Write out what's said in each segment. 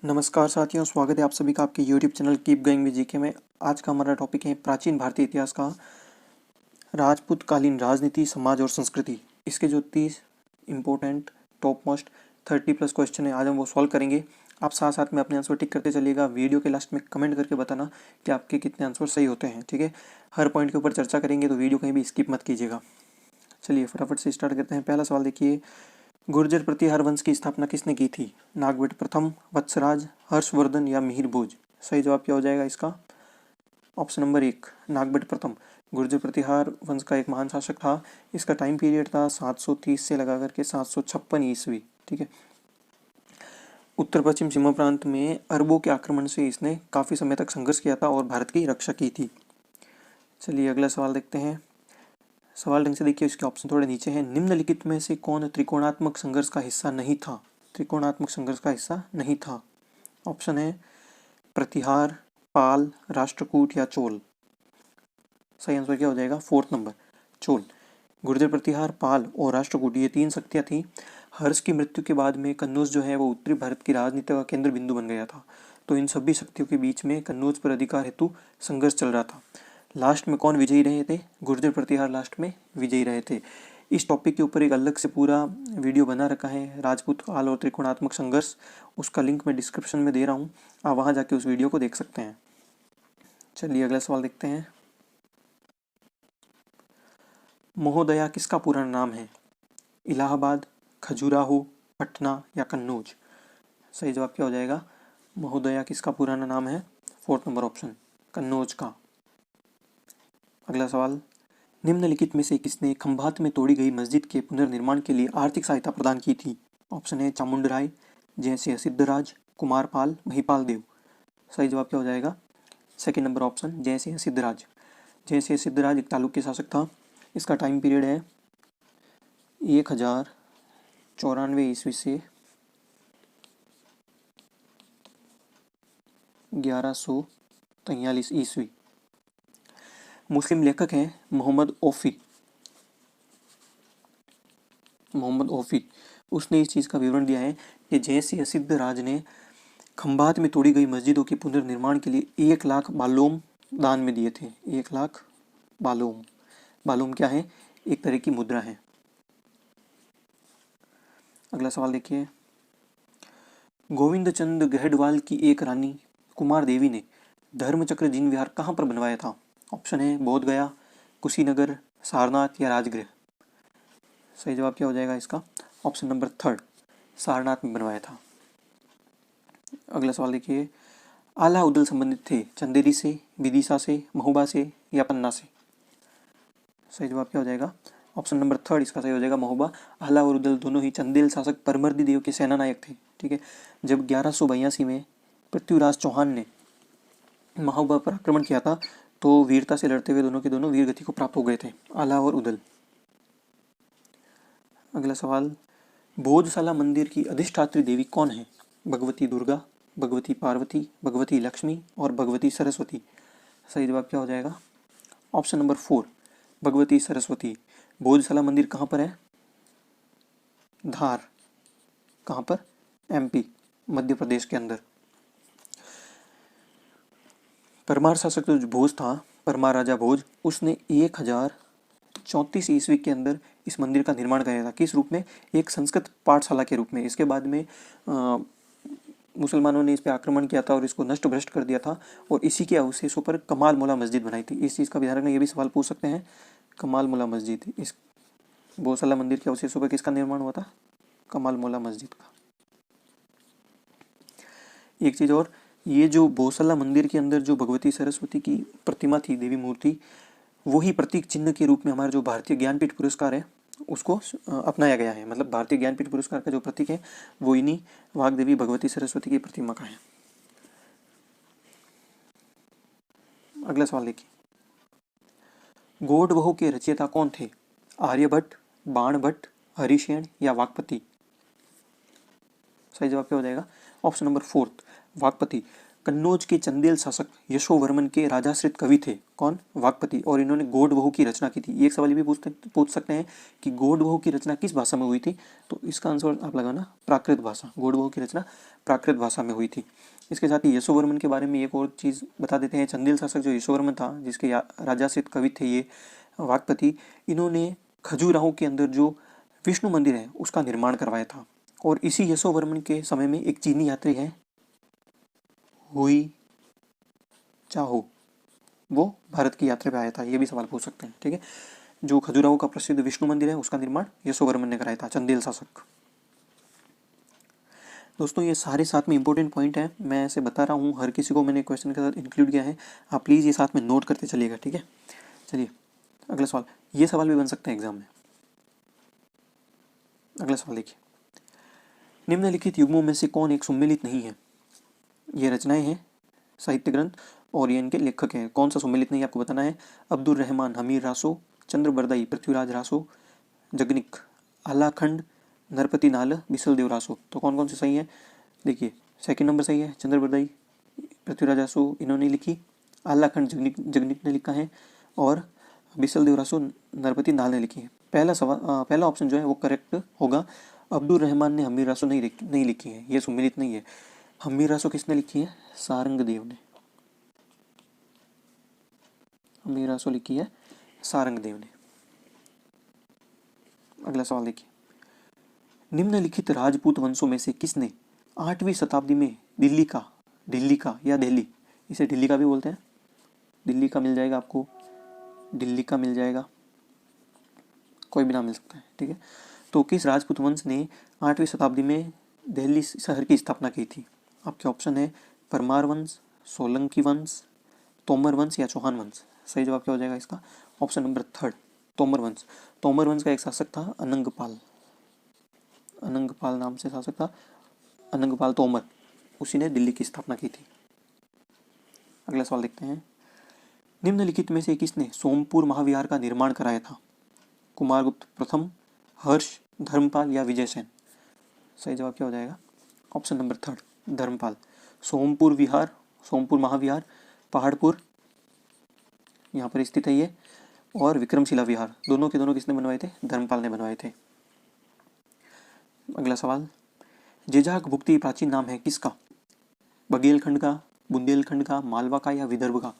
नमस्कार साथियों, स्वागत है आप सभी का आपके YouTube channel keep going with GK में। आज का हमारा टॉपिक है प्राचीन भारतीय इतिहास का राजपूत कालीन राजनीति, समाज और संस्कृति। इसके जो 30 इम्पोर्टेंट टॉप मोस्ट 30+ क्वेश्चन है, आज हम वो सॉल्व करेंगे। आप साथ साथ में अपने आंसर टिक करते चलिएगा। वीडियो के लास्ट में कमेंट करके बताना कि आपके कितने आंसर सही होते हैं, ठीक है। हर पॉइंट के ऊपर चर्चा करेंगे, तो वीडियो कहीं भी स्किप मत कीजिएगा। चलिए फटाफट से स्टार्ट करते हैं। पहला सवाल देखिए, गुर्जर प्रतिहार वंश की स्थापना किसने की थी? नागभट्ट प्रथम, वत्सराज, हर्षवर्धन या मिहिर भोज? सही जवाब क्या हो जाएगा इसका? ऑप्शन नंबर 1 नागभट्ट प्रथम। गुर्जर प्रतिहार वंश का एक महान शासक था। इसका टाइम पीरियड था 730 से लगा करके 756 ईस्वी, ठीक है। उत्तर पश्चिम सीमा प्रांत में अरबों के आक्रमण से इसने काफ़ी समय तक संघर्ष किया था और भारत की रक्षा की थी। चलिए अगला सवाल देखते हैं। सवाल ढंग से देखिए, इसके ऑप्शन थोड़े नीचे हैं। निम्नलिखित में से कौन त्रिकोणात्मक संघर्ष का हिस्सा नहीं था? त्रिकोणात्मक संघर्ष का हिस्सा नहीं था। ऑप्शन है प्रतिहार, पाल, राष्ट्रकूट या चोल। सही आंसर क्या हो जाएगा? 4th number, Chola. गुर्जर प्रतिहार, पाल और राष्ट्रकूट ये 3 शक्तियां थी। हर्ष की मृत्यु के बाद में कन्नौज जो है वो उत्तरी भारत की राजनीति का केंद्र बिंदु बन गया था। तो इन सभी शक्तियों के बीच में कन्नौज पर अधिकार हेतु संघर्ष चल रहा था। लास्ट में कौन विजयी रहे थे? गुर्जर प्रतिहार लास्ट में विजयी रहे थे। इस टॉपिक के ऊपर एक अलग से पूरा वीडियो बना रखा है, राजपूत काल और त्रिकोणात्मक संघर्ष। उसका लिंक मैं डिस्क्रिप्शन में दे रहा हूँ, आप वहाँ जाके उस वीडियो को देख सकते हैं। चलिए अगला सवाल देखते हैं। महोदया किसका पूरा नाम है? इलाहाबाद, खजुराहो, पटना या कन्नौज? सही जवाब क्या हो जाएगा? महोदया किसका पुराना नाम है? 4th नंबर ऑप्शन, कन्नौज का। अगला सवाल, निम्नलिखित में से किसने खंभात में तोड़ी गई मस्जिद के पुनर्निर्माण के लिए आर्थिक सहायता प्रदान की थी? ऑप्शन है चामुंडराय, जयसिंह सिद्धराज, कुमारपाल, महिपाल देव। सही जवाब क्या हो जाएगा? 2nd number option, Jaysingh Siddhraj. Jaysingh Siddhraj एक चालुक्य शासक था। इसका टाइम पीरियड है 1094 ईस्वी से 1143 ईस्वी। मुस्लिम लेखक हैं मोहम्मद ओफी। उसने इस चीज़ का विवरण दिया है कि जयसिंह सिद्धराज ने खंभात में तोड़ी गई मस्जिदों के पुनर्निर्माण के लिए 1 लाख बालोम दान में दिए थे। 1 लाख बालोम। बालोम क्या है? एक तरह की मुद्रा है। अगला सवाल देखिए, गोविंद चंद गहडवाल की एक रानी कुमार देवी ने धर्मचक्र जीन विहार कहाँ पर बनवाया था? ऑप्शन है बोध गया, कुशीनगर, सारनाथ या राजगृह। सही जवाब क्या हो जाएगा इसका? ऑप्शन नंबर 3, सारनाथ में बनवाया था। अगला सवाल देखिए, आला उदल संबंधित थे चंदेरी से, विदिशा से, महोबा से या पन्ना से? सही जवाब क्या हो जाएगा? ऑप्शन नंबर 3 इसका सही हो जाएगा, महोबा। आला और उदल दोनों ही चंदेल शासक परमर्दी देव के सेना नायक थे, ठीक है। जब 1182 में पृथ्वीराज चौहान ने महोबा पर आक्रमण किया था, तो वीरता से लड़ते हुए दोनों के दोनों वीर गति को प्राप्त हो गए थे, आला और उदल। अगला सवाल, भोजशाला मंदिर की अधिष्ठात्री देवी कौन है? भगवती दुर्गा, भगवती पार्वती, भगवती लक्ष्मी और भगवती सरस्वती। सही जवाब क्या हो जाएगा? Option number 4, Bhagwati Saraswati. भोजशाला मंदिर कहाँ पर है? धार। कहाँ पर? MP, मध्य प्रदेश के अंदर। परमार शासक जो भोज था, परमार राजा भोज, उसने 1034 ईस्वी के अंदर इस मंदिर का निर्माण कराया था। किस रूप में? एक संस्कृत पाठशाला के रूप में। इसके बाद में मुसलमानों ने इस पर आक्रमण किया था और इसको नष्ट भ्रष्ट कर दिया था, और इसी के अवशेषों पर कमाल मोला मस्जिद बनाई थी। इस चीज़ का ध्यान रखना, ये भी सवाल पूछ सकते हैं। कमाल मोला मस्जिद, इस भोजशाला मंदिर के अवशेषों पर किसका निर्माण हुआ था? कमाल मोला मस्जिद का। एक चीज़ और, ये जो भोजशाला मंदिर के अंदर जो भगवती सरस्वती की प्रतिमा थी, देवी मूर्ति, वही प्रतीक चिन्ह के रूप में हमारा जो भारतीय ज्ञानपीठ पुरस्कार है उसको अपनाया गया है। मतलब भारतीय ज्ञानपीठ पुरस्कार का जो प्रतीक है वो इन्हीं वाग्देवी भगवती सरस्वती की प्रतिमा का है। अगला सवाल देखिए, गौडवहु के रचयिता कौन थे? आर्यभट्ट, बाणभट्ट, हरिशेन या वाकपति? सही जवाब क्या हो जाएगा? Option number 4, Vakpati. कन्नौज के चंदेल शासक यशोवर्मन के राजाश्रित कवि थे। कौन? वाकपति। और इन्होंने गौड़ की रचना की थी। ये एक सवाल भी पूछ सकते हैं कि गौड़ की रचना किस भाषा में हुई थी, तो इसका आंसर आप लगाना प्राकृत भाषा। गौड़ की रचना प्राकृत भाषा में हुई थी। इसके साथ ही यशोवर्मन के बारे में एक और चीज़ बता देते हैं। चंदेल शासक जो यशोवर्मन था, जिसके राजाश्रित कवि थे ये वाकपति, इन्होंने खजुराहो के अंदर जो विष्णु मंदिर है उसका निर्माण करवाया था। और इसी यशोवर्मन के समय में एक चीनी यात्री है हुई चाहो, वो भारत की यात्रा पे आया था। ये भी सवाल पूछ सकते हैं, ठीक है। जो खजुराहो का प्रसिद्ध विष्णु मंदिर है उसका निर्माण यशोवर्मन ने कराया था, चंदेल शासक। दोस्तों ये सारे साथ में इंपॉर्टेंट पॉइंट है, मैं ऐसे बता रहा हूँ, हर किसी को मैंने क्वेश्चन के साथ इंक्लूड किया है। आप प्लीज़ ये साथ में नोट करते चलिएगा, ठीक है। चलिए अगला सवाल, ये सवाल भी बन सकते हैं एग्जाम में। अगला सवाल देखिए, निम्नलिखित युग्मों में से कौन एक सुमेलित नहीं है? ये रचनाएं हैं, साहित्य ग्रंथ, और ये इनके लेखक हैं। कौन सा सुमेलित नहीं आपको बताना है। अब्दुल रहमान हमीर रासो, चंद्र बरदाई पृथ्वीराज रासो, जगनिक आलाखंड, नरपति नाल बिसल देव रासो। तो कौन कौन से सही है? देखिए सेकंड नंबर सही है, चंद्र बरदाई पृथ्वीराज रासो इन्होंने लिखी, आलाखंड जगनिक ने लिखा है, और बिसल देव रासो नरपति नाल ने लिखी है। पहला ऑप्शन जो है वो करेक्ट होगा। अब्दुल रहमान ने हमीर रासो नहीं लिखी है, ये सुमेलित नहीं है। हमीर रासो किसने लिखी है? सारंगदेव ने। हमीर रासो लिखी है सारंगदेव ने। अगला सवाल देखिए, निम्नलिखित राजपूत वंशों में से किसने 8वीं शताब्दी में दिल्ली का या दिल्ली, इसे दिल्ली का भी बोलते हैं, दिल्ली का मिल जाएगा आपको, दिल्ली का मिल जाएगा, कोई भी नाम मिल सकता है, ठीक है। तो किस राजपूत वंश ने 8वीं शताब्दी में दिल्ली शहर की स्थापना की थी? आपके ऑप्शन है परमार वंश, सोलंकी वंश, तोमर वंश या चौहान वंश। सही जवाब क्या हो जाएगा इसका? ऑप्शन नंबर 3 तोमर वंश। तोमर वंश का एक शासक था अनंगपाल नाम से शासक था, अनंगपाल तोमर, उसी ने दिल्ली की स्थापना की थी। अगला सवाल देखते हैं, निम्नलिखित में से किसने सोमपुर महाविहार का निर्माण कराया था? कुमारगुप्त प्रथम, हर्ष, धर्मपाल या विजयसेन। सही जवाब क्या हो जाएगा? Option number 3 Dharmapala. सोमपुर महाविहार पहाड़पुर यहाँ पर स्थित है ये, और विक्रमशिला विहार, दोनों के दोनों किसने बनवाए थे? धर्मपाल ने बनवाए थे। अगला सवाल, जेजाक भुक्ति प्राचीन नाम है किसका? बघेलखंड का, बुंदेलखंड का, मालवा का या विदर्भ का।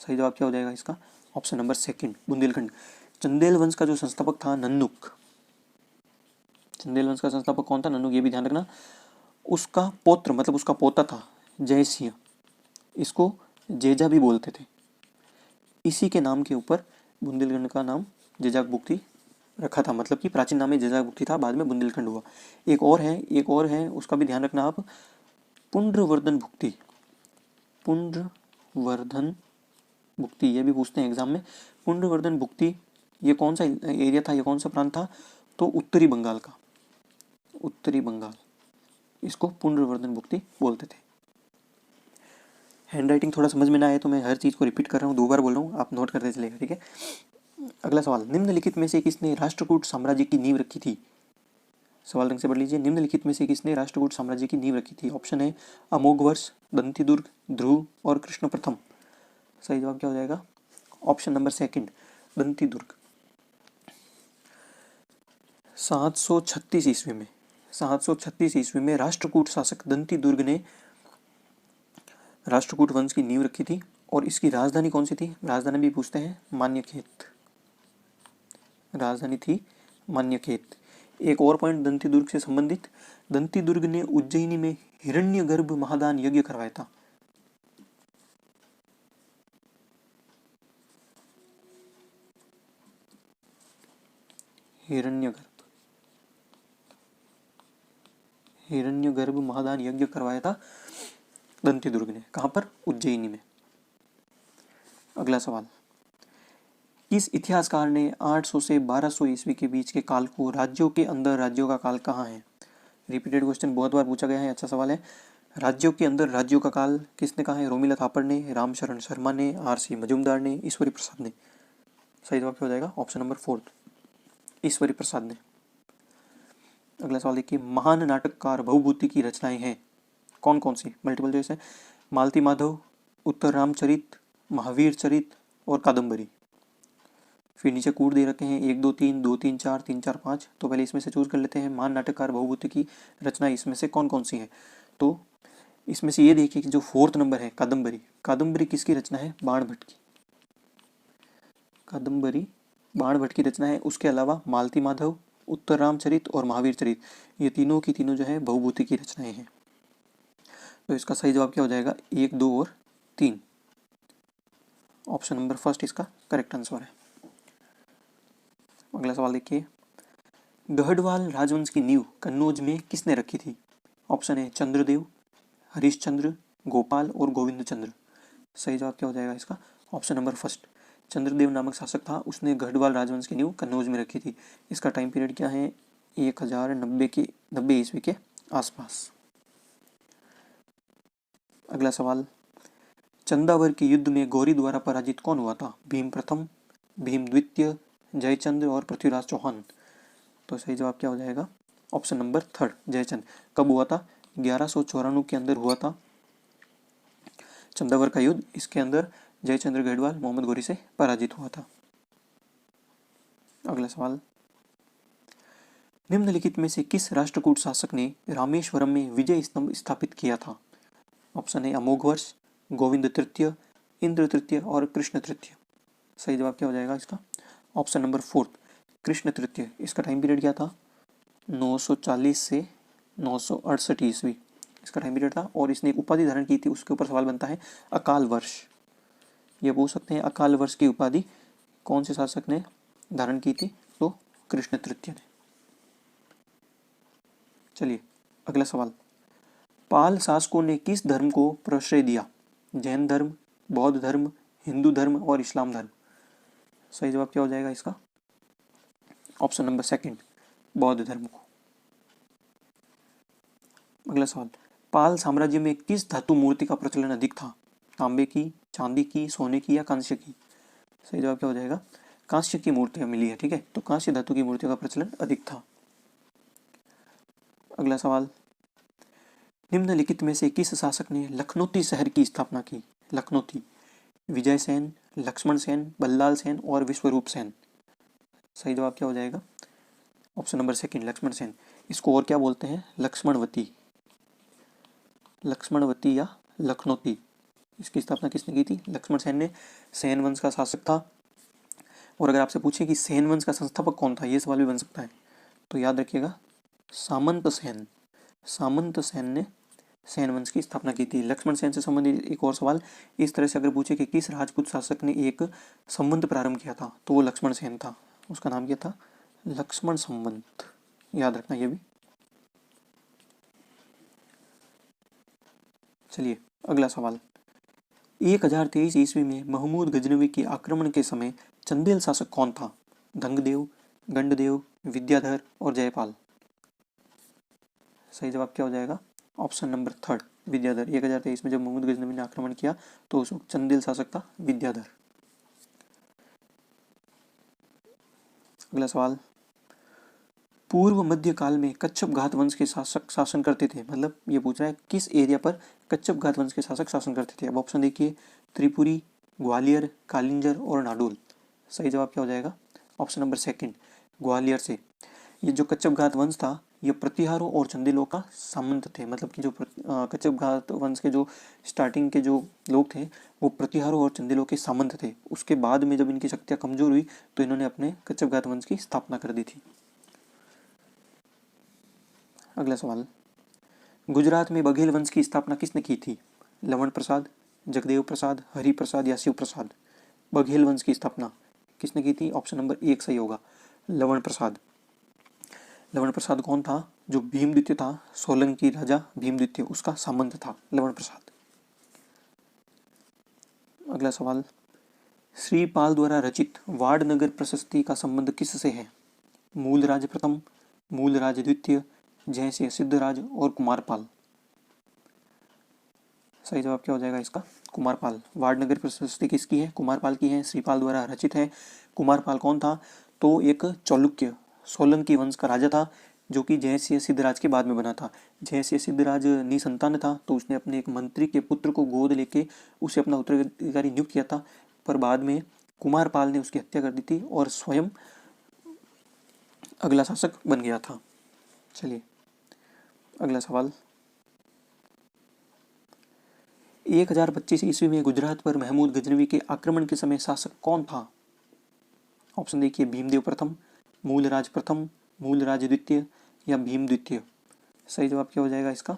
सही जवाब क्या हो जाएगा इसका? Option number 2 Bundelkhand. चंदेल वंश का जो संस्थापक था नन्नुक, चंदेल वंश का संस्थापक कौन था? नन्नुक, ये भी ध्यान रखना। उसका पौत्र मतलब उसका पोता था जयसिंह, इसको जेजा भी बोलते थे। इसी के नाम के ऊपर बुंदेलखंड का नाम जेजाक भुक्ति रखा था, मतलब कि प्राचीन नाम में जेजाक भुक्ति था, बाद में बुंदेलखंड हुआ। एक और है उसका भी ध्यान रखना आप, पुंड्रवर्धन भुक्ति, ये भी पूछते हैं एग्जाम में। पुंड्रवर्धन भुक्ति ये कौन सा एरिया था, ये कौन सा प्रांत था? तो उत्तरी बंगाल का, उत्तरी बंगाल, इसको पुंड्रवर्धन भुक्ति बोलते थे। हैंड राइटिंग थोड़ा समझ में ना आए तो मैं हर चीज़ को रिपीट कर रहा हूँ, 2 बार बोल रहा हूँ, आप नोट करते चलेगा, ठीक है। अगला सवाल, निम्नलिखित में से किसने राष्ट्रकूट साम्राज्य की नींव रखी थी? सवाल ढंग से पढ़ लीजिए, निम्नलिखित में से किसने राष्ट्रकूट साम्राज्य की नींव रखी थी? ऑप्शन है अमोघवर्ष, दंतीदुर्ग, ध्रुव और कृष्ण प्रथम। सही जवाब क्या हो जाएगा? Option number 2 Dantidurga. 736 ईस्वी में राष्ट्रकूट शासक दंतीदुर्ग ने राष्ट्रकूट वंश की नींव रखी थी, और इसकी राजधानी कौन सी थी? राजधानी भी पूछते हैं, मान्यखेत, राजधानी थी मान्यखेत। एक और पॉइंट दंतीदुर्ग से संबंधित, दंतीदुर्ग ने उज्जैनी में हिरण्यगर्भ महादान यज्ञ करवाया था। हिरण्यगर्भ महादान यज्ञ करवाया था दंतीदुर्ग ने। कहां पर? उज्जैनी में। अगला सवाल, किस इतिहासकार ने 800 से 1200 ईस्वी के बीच के काल को राज्यों के अंदर राज्यों का काल कहा है? रिपीटेड क्वेश्चन बहुत बार पूछा गया है, अच्छा सवाल है। राज्यों के अंदर राज्यों का काल किसने कहा है? रोमिला थापर ने, रामशरण शर्मा ने, RC मजूमदार ने, ईश्वरी प्रसाद ने। सही जवाब क्या हो जाएगा? ऑप्शन नंबर 4 ईश्वरी प्रसाद ने। अगला सवाल देखिए, महान नाटककार भवभूति की रचनाएं हैं कौन कौन सी? मल्टीपल चॉइस है। मालती माधव, उत्तर रामचरित, महावीर चरित और कादम्बरी। फिर नीचे कूट दे रखे हैं 1 2 3 2 3 4 3 4 5। तो पहले इसमें से चूज कर लेते हैं। महान नाटककार भवभूति की रचना इसमें से कौन कौन सी है? तो इसमें से ये देखिए कि जो 4th नंबर है कादम्बरी, कादम्बरी किसकी रचना है? बाण भट्ट की। कादम्बरी बाण भट्ट की रचना है। उसके अलावा मालती माधव, उत्तर रामचरित और महावीर चरित, ये तीनों की तीनों जो है भवभूति की रचनाएं हैं। तो इसका सही जवाब क्या हो जाएगा? 1 2 और 3। ऑप्शन नंबर फर्स्ट इसका करेक्ट आंसर है। अगला सवाल देखिए, गढ़वाल राजवंश की नींव कन्नौज में किसने रखी थी? ऑप्शन है चंद्रदेव, हरिश्चंद्र, गोपाल और गोविंद चंद्र। सही जवाब क्या हो जाएगा इसका? ऑप्शन नंबर फर्स्ट, चंद्रदेव नामक शासक था, उसने गढ़वाल राजवंश की नींव कन्नौज में रखी थी। इसका टाइम पीरियड क्या है? 1090 ईस्वी के आसपास। अगला सवाल, चंदावर के युद्ध में गौरी द्वारा पराजित कौन हुआ था? भीम प्रथम, भीम द्वितीय, जयचंद्र और पृथ्वीराज चौहान। तो सही जवाब क्या हो जाएगा? Option number third, Jaichand. कब हुआ था? 1194 के अंदर हुआ था चंदावर का युद्ध। इसके अंदर जयचंद्र गढ़वाल मोहम्मद गौरी से पराजित हुआ था। अगला सवाल, निम्नलिखित में से किस राष्ट्रकूट शासक ने रामेश्वरम में विजय स्तंभ स्थापित किया था? ऑप्शन है अमोघवर्ष, गोविंद तृतीय, इंद्र तृतीय और कृष्ण तृतीय। सही जवाब क्या हो जाएगा इसका? ऑप्शन नंबर फोर्थ, कृष्ण तृतीय। इसका टाइम पीरियड क्या था? 940 से 968 ईस्वी इसका टाइम पीरियड था। और इसने एक उपाधि धारण की थी, उसके ऊपर सवाल बनता है अकाल वर्ष। ये पूछ सकते हैं अकाल वर्ष की उपाधि कौन से शासक ने धारण की थी? तो कृष्ण तृतीय ने। चलिए अगला सवाल, पाल शासकों ने किस धर्म को प्रश्रय दिया? जैन धर्म, बौद्ध धर्म, हिंदू धर्म और इस्लाम धर्म। सही जवाब क्या हो जाएगा इसका? ऑप्शन नंबर सेकंड, बौद्ध धर्म को। अगला सवाल, पाल साम्राज्य में किस धातु मूर्ति का प्रचलन अधिक था? तांबे की, चांदी की, सोने की या कांस्य की। सही जवाब क्या हो जाएगा? कांस्य की मूर्तियां मिली है, ठीक है, तो कांस्य धातु की मूर्तियों का प्रचलन अधिक था। अगला सवाल, निम्नलिखित में से किस शासक ने लखनौती शहर की स्थापना की? लखनौती, विजय सेन, लक्ष्मण सेन, बल्लाल सेन और विश्वरूप सेन। सही जवाब क्या हो जाएगा? Option number second, Lakshman Sen. इसको और क्या बोलते हैं? लक्ष्मणवती, लक्ष्मणवती या लखनौती। इसकी स्थापना किसने की थी? लक्ष्मण सेन ने। सेन वंश का शासक था। और अगर आपसे पूछे कि सेन वंश का संस्थापक कौन था, ये सवाल भी बन सकता है, तो याद रखिएगा सामंत सेन। सामंत सेन ने सेन वंश की स्थापना की थी। लक्ष्मण सेन से संबंधित एक और सवाल इस तरह से अगर पूछे कि किस राजपूत शासक ने एक संबंध प्रारंभ किया था, तो वो लक्ष्मण सेन था। उसका नाम क्या था? लक्ष्मण संबंध। याद रखना ये भी। चलिए अगला सवाल, 1023 ईस्वी में महमूद गजनवी के आक्रमण के समय चंदेल शासक कौन था? धंगदेव, गंडदेव, विद्याधर और जयपाल। सही जवाब क्या हो जाएगा? Option number third, Vidyadhar. 1023 में जब महमूद गजनवी ने आक्रमण किया तो उस वक्त चंदेल शासक था विद्याधर। अगला सवाल, पूर्व मध्य काल में कच्छप घात वंश के शासक शासन करते थे। मतलब ये पूछ रहा है किस एरिया पर कच्छप घात वंश के शासक शासन करते थे। अब ऑप्शन देखिए, त्रिपुरी, ग्वालियर, कालिंजर और नाडोल। सही जवाब क्या हो जाएगा? ऑप्शन नंबर सेकंड, ग्वालियर से। ये जो कच्छप घात वंश था ये प्रतिहारों और चंदेलों का सामंत थे। मतलब कि जो कच्छप घात वंश के जो स्टार्टिंग के जो लोग थे वो प्रतिहारों और चंदेलों के सामंत थे। उसके बाद में जब इनकी शक्तियाँ कमजोर हुई तो इन्होंने अपने कच्छप घात वंश की स्थापना कर दी थी। अगला सवाल, गुजरात में बघेल वंश की स्थापना किसने की थी? लवण प्रसाद, जगदेव प्रसाद, हरि प्रसाद या शिव प्रसाद। बघेल वंश की स्थापना किसने की थी? ऑप्शन नंबर एक सही होगा, लवण प्रसाद। लवण प्रसाद कौन था? जो भीमद्वितीय था, सोलंकी राजा भीमद्वितीय, उसका सामंत था लवण प्रसाद। अगला सवाल, श्रीपाल द्वारा रचित वाडनगर प्रशस्ति का संबंध किससे है? मूलराज प्रथम, मूलराज द्वितीय, जैसे सिद्धराज और कुमारपाल। सही जवाब क्या हो जाएगा इसका? कुमारपाल। वाडनगर प्रशस्ति किसकी है? कुमारपाल की है, श्रीपाल द्वारा रचित है। कुमारपाल कौन था? तो एक चालुक्य सोलंकी वंश का राजा था जो कि जयसिंह सिद्धराज के बाद में बना था। जयसिंह सिद्धराज निसंतान था, तो उसने अपने एक मंत्री के पुत्र को गोद लेके उसे अपना उत्तराधिकारी नियुक्त किया था, पर बाद में कुमारपाल ने उसकी हत्या कर दी थी और स्वयं अगला शासक बन गया था। चलिए अगला सवाल, 1025 ईस्वी में गुजरात पर महमूद गजनवी के आक्रमण के समय शासक कौन था? ऑप्शन देखिए, भीमदेव प्रथम, मूलराज प्रथम, मूलराज द्वितीय या भीम द्वितीय। सही जवाब क्या हो जाएगा इसका?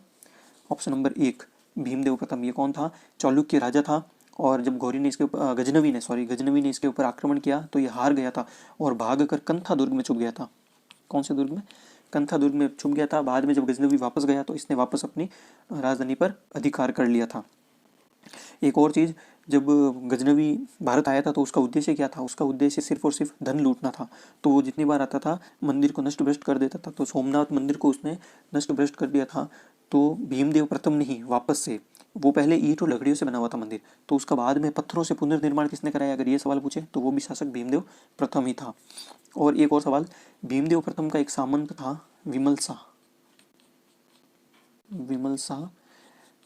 ऑप्शन नंबर 1 भीमदेव प्रथम। ये कौन था? चालुक्य राजा था, और जब गजनवी ने इसके ऊपर आक्रमण किया तो ये हार गया था और भागकर कंथा दुर्ग में छुप गया था। कौन से दुर्ग में? कंथा दुर्ग में छुप गया था। बाद में जब गजनवी वापस गया तो इसने वापस अपनी राजधानी पर अधिकार कर लिया था। एक और चीज़, जब गजनवी भारत आया था तो उसका उद्देश्य क्या था? उसका उद्देश्य सिर्फ और सिर्फ धन लूटना था। तो वो जितनी बार आता था मंदिर को नष्ट भ्रष्ट कर देता था। तो सोमनाथ मंदिर को उसने नष्ट भ्रष्ट कर दिया था। तो भीमदेव प्रथम ने ही वापस से, वो पहले ईंट और लकड़ियों से बना हुआ था मंदिर, तो उसका बाद में पत्थरों से पुनर्निर्माण किसने कराया? अगर ये सवाल पूछे तो वो भी शासक भीमदेव प्रथम ही था। और एक और सवाल, भीमदेव प्रथम का एक सामंत था विमल शाह।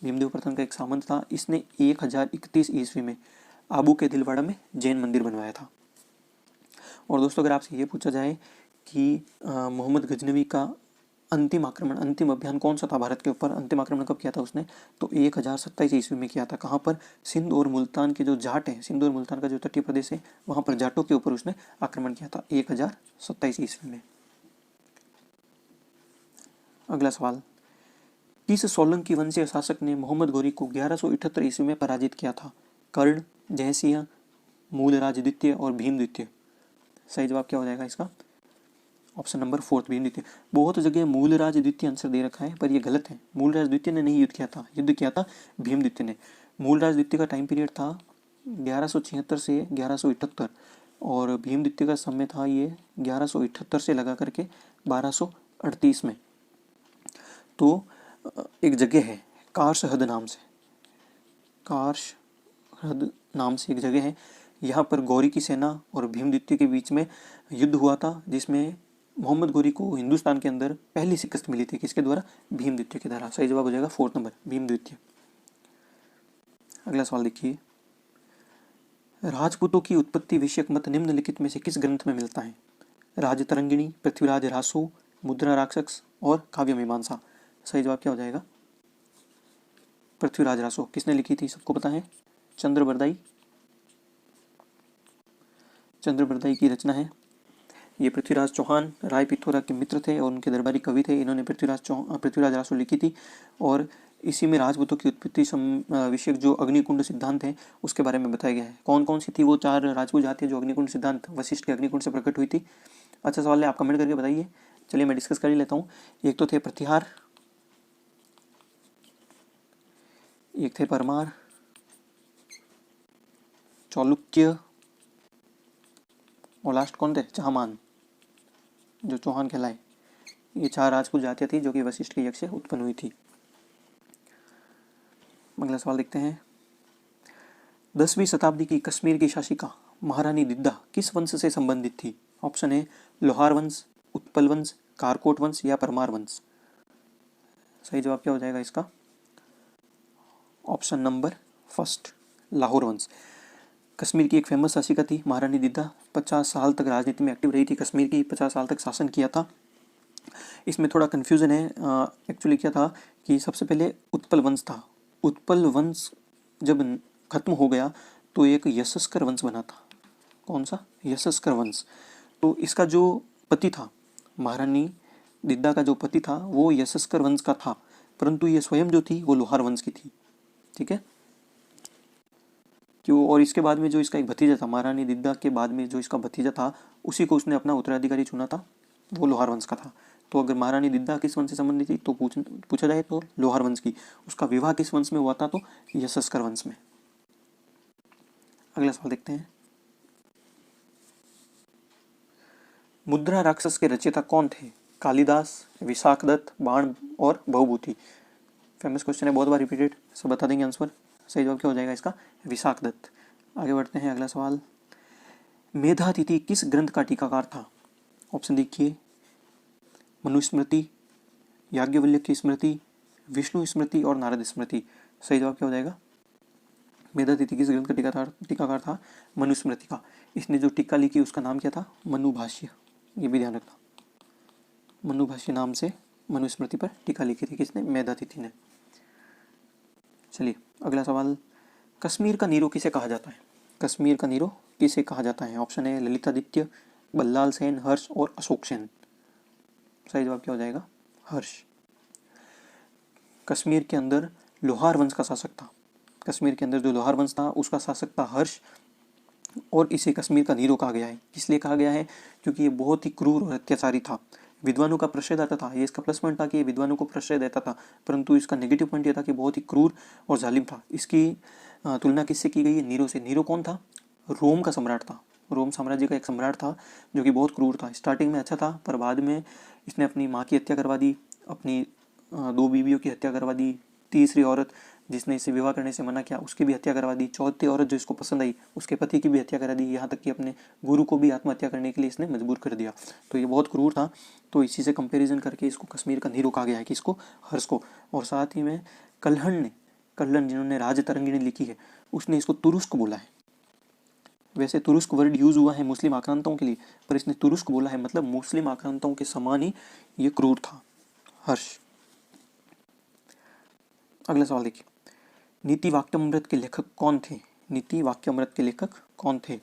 भीमदेव प्रथम का एक सामंत था। इसने 1031 ईस्वी में आबू के दिलवाड़ा में जैन मंदिर बनवाया था। और दोस्तों, अगर आपसे ये पूछा जाए कि मोहम्मद गजनवी का अंतिम अभियान कौन सा था भारत के ऊपर, अंतिम आक्रमण कब किया था उसने, तो 1027 ईस्वी में किया था। कहाँ पर? सिंध और मुल्तान के जो जाट हैं, सिंध और मुल्तान का जो तटीय प्रदेश है, वहाँ पर जाटों के ऊपर उसने आक्रमण किया था 1027 ईस्वी में। अगला सवाल, किस सोलंकी वंशीय शासक ने मोहम्मद घोरी को 1178 ईस्वी में पराजित किया था? कर्ण, जयसिंह, मूलराज द्वितीय और भीम द्वितीय। सही जवाब क्या हो जाएगा इसका? ऑप्शन नंबर 4 भीम द्वितीय। बहुत जगह मूलराज द्वितीय आंसर दे रखा है, पर यह गलत है। मूलराज द्वितीय ने नहीं युद्ध किया था भीम द्वितीय ने। मूलराज द्वितीय का टाइम पीरियड था 1176 से 1178, और भीम द्वितीय का समय था ये 1178 से लगा करके 1238 में। तो एक जगह है कारशहद नाम से एक जगह है, यहाँ पर गौरी की सेना और भीम द्वितीय के बीच में युद्ध हुआ था, जिसमें मोहम्मद घोरी को हिंदुस्तान के अंदर पहली शिकस्त मिली थी। किसके द्वारा? भीम द्वितीय के द्वारा। सही जवाब हो जाएगा 4 नंबर, भीम द्वितीय। अगला सवाल देखिए, राजपूतों की उत्पत्ति विषयक मत निम्नलिखित में से किस ग्रंथ में मिलता है? राजतरंगिणी, पृथ्वीराज रासो, मुद्रा राक्षस और काव्य मीमांसा। सही जवाब क्या हो जाएगा? पृथ्वीराज रासो। किसने लिखी थी? सबको पता है, चंद्रबरदाई की रचना है। ये पृथ्वीराज चौहान राय पिथौरा के मित्र थे और उनके दरबारी कवि थे। इन्होंने पृथ्वीराज रासो लिखी थी, और इसी में राजपूतों की उत्पत्ति विषयक जो अग्निकुंड सिद्धांत है उसके बारे में बताया गया है। कौन कौन सी थी वो 4 राजपूत जातियाँ जो अग्निकुंड सिद्धांत वशिष्ठ के अग्निकुंड से प्रकट हुई थी? अच्छा सवाल है, आप कमेंट करके बताइए। चलिए मैं डिस्कस कर ही लेता हूँ। एक तो थे प्रतिहार, एक थे परमार, चालुक्य, और लास्ट कौन थे? चाहमान, जो चौहान कहलाए। ये 4 राजपूत जातियाँ थी जो कि वशिष्ठ के यज्ञ से उत्पन्न हुई थी। अगला सवाल देखते हैं, 10वीं शताब्दी की कश्मीर की शासिका महारानी दिद्दा किस वंश से संबंधित थी? ऑप्शन है लोहार वंश, उत्पल वंश, कारकोट वंश या परमार वंश। सही जवाब क्या हो जाएगा इसका? ऑप्शन नंबर 1 लाहौर वंश। कश्मीर की एक फेमस शासिका थी महारानी दिद्दा। 50 साल तक राजनीति में एक्टिव रही थी कश्मीर की, 50 साल तक शासन किया था। इसमें थोड़ा कन्फ्यूज़न है। एक्चुअली क्या था कि सबसे पहले उत्पल वंश था। उत्पल वंश जब खत्म हो गया तो एक यशस्कर वंश बना था। कौन सा? यशस्कर वंश। तो इसका जो पति था, महारानी दिद्दा का जो पति था वो यशस्कर वंश का था, परंतु ये स्वयं जो थी वो लोहार वंश की थी। ठीक है क्यों? और इसके बाद में जो इसका एक भतीजा था, महारानी दिद्दा के बाद में जो इसका भतीजा था, उसी को उसने अपना उत्तराधिकारी चुना था, वो लोहार वंश का था। तो अगर महारानी दिद्दा किस वंश से संबंधित थी तो पूछा जाए तो लोहार वंश की। उसका विवाह किस वंश में हुआ था? तो यशस्कर वंश में। अगला सवाल देखते हैं, मुद्रा राक्षस के रचयिता कौन थे? कालिदास, विशाखदत्त, बाण और बहुभूति। फेमस क्वेश्चन है, बहुत बार रिपीटेड, सब बता देंगे आंसर। सही जवाब क्या हो जाएगा इसका? विशाखदत्त। आगे बढ़ते हैं, अगला सवाल, मेधातिथि किस ग्रंथ का टीकाकार था? ऑप्शन देखिए, मनुस्मृति, याज्ञवल्क्य की स्मृति, विष्णु स्मृति और नारद स्मृति। सही जवाब क्या हो जाएगा? मेधातिथि किस ग्रंथ का टीकाकार था? मनुस्मृति का। इसने जो टीका लिखी उसका नाम क्या था? मनुभाष्य। ये भी ध्यान रखना, मनुभाष्य नाम से मनुस्मृति पर टीका लिखी थी किसने? मेधातिथि ने। चलिए अगला सवाल, कश्मीर का नीरो किसे कहा जाता है? कश्मीर का नीरो किसे कहा जाता है? ऑप्शन है ललितादित्य, बल्लाल सेन, हर्ष और अशोक सेन। सही जवाब क्या हो जाएगा? हर्ष। कश्मीर के अंदर लोहार वंश का शासक था, कश्मीर के अंदर जो लोहार वंश था उसका शासक था हर्ष, और इसे कश्मीर का नीरो कहा गया है। इसलिए कहा गया है क्योंकि ये बहुत ही क्रूर और अत्याचारी था, विद्वानों का प्रश्रय देता था। ये इसका प्लस पॉइंट था कि ये विद्वानों को प्रश्रय देता था, परंतु इसका नेगेटिव पॉइंट ये था कि बहुत ही क्रूर और जालिम था। इसकी तुलना किससे की गई है? नीरो से। नीरो कौन था? रोम का सम्राट था, रोम साम्राज्य का एक सम्राट था जो कि बहुत क्रूर था। स्टार्टिंग में अच्छा था पर बाद में इसने अपनी माँ की हत्या करवा दी, अपनी 2 बीवियों की हत्या करवा दी, तीसरी औरत जिसने इसे विवाह करने से मना किया उसकी भी हत्या करवा दी, चौथी औरत जो इसको पसंद आई उसके पति की भी हत्या करा दी, यहाँ तक कि अपने गुरु को भी आत्महत्या करने के लिए इसने मजबूर कर दिया। तो ये बहुत क्रूर था। तो इसी से कंपैरिजन करके इसको कश्मीर का नीरो कहा गया है, किसको? हर्ष को। और साथ ही में कल्हण जिन्होंने राज तरंगिणी लिखी है उसने इसको तुरुस्क बोला है। वैसे तुरुस्क वर्ड यूज हुआ है मुस्लिम आक्रांताओं के लिए, पर इसने तुरुस्क बोला है, मतलब मुस्लिम आक्रांताओं के समान ही ये क्रूर था हर्ष। अगला सवाल देखिए, नीति वाक्यामृत के लेखक कौन थे? नीति वाक्यामृत के लेखक कौन थे?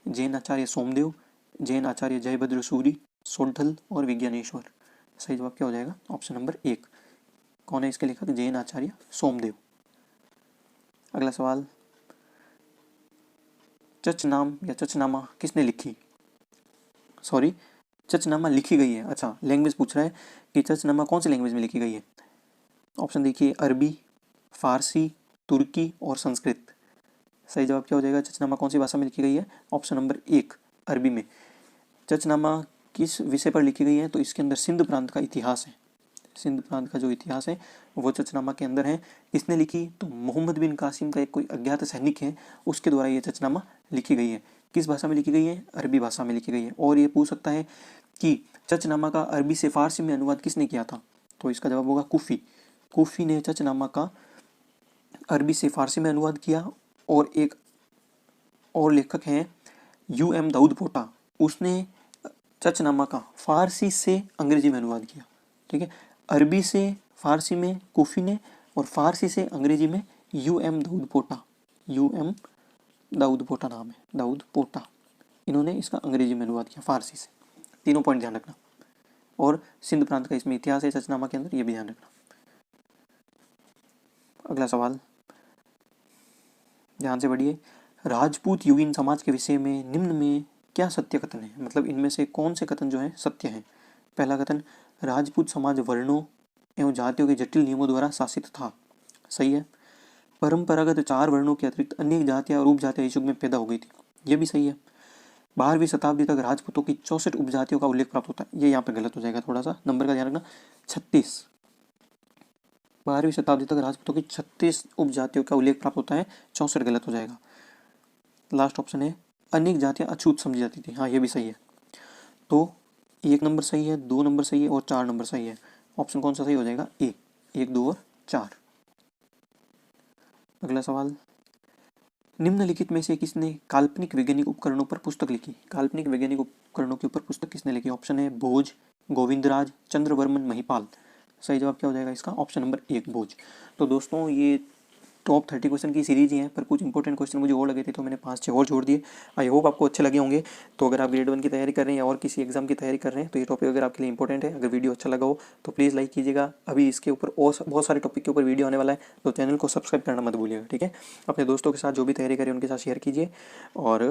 जैन आचार्य सोमदेव, जैन आचार्य जयभद्र सूरी, सोढ़ल और विज्ञानेश्वर। सही जवाब क्या हो जाएगा? Option number 1। कौन है इसके लेखक? जैन आचार्य सोमदेव। अगला सवाल, चचनाम या चचनामा किसने लिखी? चचनामा लिखी गई है। अच्छा, लैंग्वेज पूछ रहा है कि चचनामा कौन सी लैंग्वेज में लिखी गई है। ऑप्शन देखिए, अरबी, फारसी, तुर्की और संस्कृत। सही जवाब क्या हो जाएगा? चचनामा कौन सी भाषा में लिखी गई है? ऑप्शन नंबर 1, अरबी में। चचनामा किस विषय पर लिखी गई है? तो इसके अंदर सिंध प्रांत का इतिहास है, सिंध प्रांत का जो इतिहास है वो चचनामा के अंदर है। किसने लिखी? तो मोहम्मद बिन कासिम का एक कोई अज्ञात सैनिक है, उसके द्वारा ये चचनामा लिखी गई है। किस भाषा में लिखी गई है? अरबी भाषा में लिखी गई है। और ये पूछ सकता है कि चचनामा का अरबी से फारसी में अनुवाद किसने किया था? तो इसका जवाब होगा कूफी। कूफी ने चचनामा का अरबी से फारसी में अनुवाद किया। और एक और लेखक हैं UM दाऊद पोटा, उसने चचनामा का फारसी से अंग्रेजी में अनुवाद किया। ठीक है, अरबी से फारसी में कूफी ने और फारसी से अंग्रेजी में UM दाऊद पोटा, UM दाऊद पोटा नाम है, दाऊद पोटा, इन्होंने इसका अंग्रेजी में अनुवाद किया फारसी से। तीनों पॉइंट ध्यान रखना। और सिंध प्रांत का इसमें इतिहास है चचनामा के अंदर, ये भी ध्यान रखना। अगला सवाल ध्यान से पढ़िए, राजपूत युगीन समाज के विषय में निम्न में क्या सत्य कथन है? मतलब इनमें से कौन से कथन जो है सत्य है? पहला कथन, राजपूत समाज वर्णों एवं जातियों के जटिल नियमों द्वारा शासित था। सही है। परंपरागत 4 वर्णों के अतिरिक्त अनेक जातियां और उपजातियां इस युग में पैदा हो गई थी। ये भी सही है। 12वीं शताब्दी तक राजपूतों की 64 उपजातियों का उल्लेख प्राप्त होता है। ये यहाँ पे गलत हो जाएगा, थोड़ा सा नंबर का ध्यान रखना। 36, 12वीं शताब्दी तक राजपूतों की 36 उपजातियों का उल्लेख प्राप्त होता है, 64 गलत हो जाएगा। लास्ट ऑप्शन है, अनेक जातियां अछूत समझी जाती थी। हाँ, ये भी सही है। तो 1 नंबर सही है, 2 नंबर सही है और 4 नंबर सही है। ऑप्शन कौन सा सही हो जाएगा? 1, 2 और 4। अगला सवाल, निम्नलिखित में से किसने काल्पनिक वैज्ञानिक उपकरणों पर पुस्तक लिखी? काल्पनिक वैज्ञानिक उपकरणों के ऊपर पुस्तक किसने लिखी? ऑप्शन है भोज, गोविंदराज, चंद्रवर्मन, महिपाल। सही जवाब क्या हो जाएगा इसका? ऑप्शन नंबर 1, भोज। तो दोस्तों ये टॉप 30 क्वेश्चन की सीरीज ही है, पर कुछ इंपॉर्टेंट क्वेश्चन मुझे और लगे थे तो मैंने 5-6 और जोड़ दिए। आई होप आपको अच्छे लगे होंगे। तो अगर आप ग्रेड 1 की तैयारी कर रहे हैं या और किसी एग्जाम की तैयारी कर रहे हैं तो ये टॉपिक अगर आपके लिए इंपॉर्टेंट है, अगर वीडियो अच्छा लगा हो तो प्लीज़ लाइक कीजिएगा। अभी इसके ऊपर और बहुत सारे टॉपिक के ऊपर वीडियो आने वाला है, तो चैनल को सब्सक्राइब करना मत भूलिएगा। ठीक है, अपने दोस्तों के साथ जो भी तैयारी करें उनके साथ शेयर कीजिए। और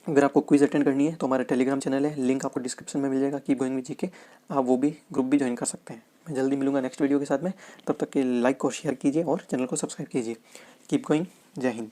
अगर आपको क्विज अटेंड करनी है तो हमारा टेलीग्राम चैनल है, लिंक आपको डिस्क्रिप्शन में मिल जाएगा, कीप गोइंग विद जीके। आप वो भी ग्रुप भी ज्वाइन कर सकते हैं। मैं जल्दी मिलूंगा नेक्स्ट वीडियो के साथ में, तब तक के लाइक और शेयर कीजिए और चैनल को सब्सक्राइब कीजिए। Keep going. जय हिंद।